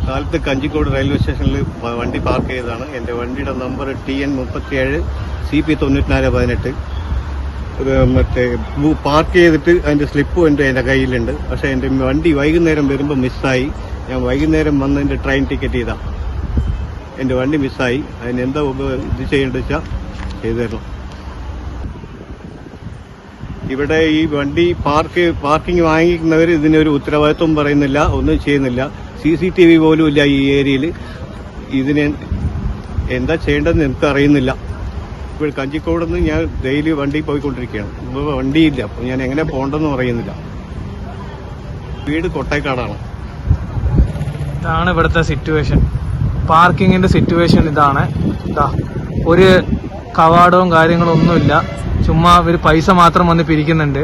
കാലത്ത് കഞ്ചിക്കോട് റെയിൽവേ സ്റ്റേഷനിൽ വണ്ടി പാർക്ക് ചെയ്തതാണ്. എൻ്റെ വണ്ടിയുടെ നമ്പർ TN 37 CP 9418. മറ്റേ പാർക്ക് ചെയ്തിട്ട് അതിൻ്റെ സ്ലിപ്പും എൻ്റെ കയ്യിലുണ്ട്. പക്ഷേ എൻ്റെ വണ്ടി വൈകുന്നേരം വരുമ്പോൾ മിസ്സായി. ഞാൻ വൈകുന്നേരം വന്ന് എൻ്റെ ട്രെയിൻ ടിക്കറ്റ് ചെയ്താൽ എൻ്റെ വണ്ടി മിസ്സായി. അതിനെന്താ ഇത് ചെയ്യേണ്ടത് വെച്ചാൽ ചെയ്തു തരണം. ഇവിടെ ഈ വണ്ടി പാർക്കിംഗ് വാങ്ങിക്കുന്നവർ ഇതിനൊരു ഉത്തരവാദിത്വം പറയുന്നില്ല, ഒന്നും ചെയ്യുന്നില്ല. CCTV പോലും ഇല്ല ഈ ഏരിയയിൽ. ഇതിന് എന്താ ചെയ്യേണ്ടതെന്ന് എനിക്ക് അറിയുന്നില്ല. ഇപ്പോൾ കഞ്ചിക്കോട് നിന്ന് ഞാൻ ഡെയിലി വണ്ടി പോയിക്കൊണ്ടിരിക്കുകയാണ്. ഇപ്പോൾ വണ്ടിയില്ല, അപ്പോൾ ഞാൻ എങ്ങനെ പോകണ്ടെന്ന് അറിയുന്നില്ല. വീട് കൊട്ടേക്കാടാണ്. ഇതാണ് ഇവിടുത്തെ സിറ്റുവേഷൻ. പാർക്കിങ്ങിന്റെ സിറ്റുവേഷൻ ഇതാണ്. ഒരു കവാടവും കാര്യങ്ങളും ഒന്നുമില്ല. ചുമ്മാ ഇവർ പൈസ മാത്രം വന്ന് പിരിക്കുന്നുണ്ട്.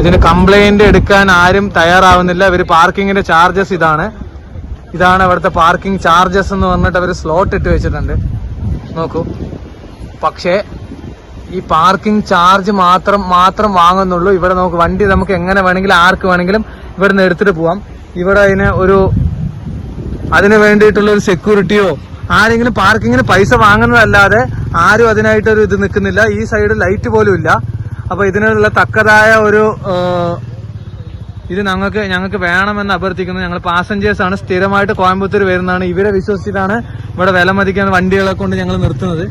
ഇതിന് കംപ്ലൈന്റ് എടുക്കാൻ ആരും തയ്യാറാവുന്നില്ല. ഇവർ പാർക്കിങ്ങിന്റെ ചാർജസ് ഇതാണ് ഇവിടുത്തെ പാർക്കിംഗ് ചാർജസ് എന്ന് പറഞ്ഞിട്ട് അവർ സ്ലോട്ട് ഇട്ട് വെച്ചിട്ടുണ്ട്. നോക്കൂ. പക്ഷേ ഈ പാർക്കിംഗ് ചാർജ് മാത്രം വാങ്ങുന്നുള്ളൂ. ഇവിടെ വണ്ടി നമുക്ക് എങ്ങനെ വേണമെങ്കിലും ആർക്ക് വേണമെങ്കിലും ഇവിടെ നിന്ന് എടുത്തിട്ട് പോവാം. ഇവിടെ അതിന് വേണ്ടിയിട്ടുള്ള ഒരു സെക്യൂരിറ്റിയോ ആരെങ്കിലും പാർക്കിങ്ങിന് പൈസ വാങ്ങുന്നതല്ലാതെ ആരും അതിനായിട്ടൊരു ഇത് നിൽക്കുന്നില്ല. ഈ സൈഡ് ലൈറ്റ് പോലും ഇല്ല. അപ്പൊ ഇതിനുള്ള തക്കതായ ഒരു ഇത് ഞങ്ങൾക്ക് വേണമെന്ന് അഭ്യർത്ഥിക്കുന്നു. ഞങ്ങൾ പാസഞ്ചേഴ്സ് ആണ്, സ്ഥിരമായിട്ട് കോയമ്പത്തൂർ വരുന്നതാണ്. ഇവരെ വിശ്വസിച്ചിട്ടാണ് ഇവിടെ വില മതിക്കുന്ന വണ്ടികളെ കൊണ്ട് ഞങ്ങൾ നിർത്തുന്നത്.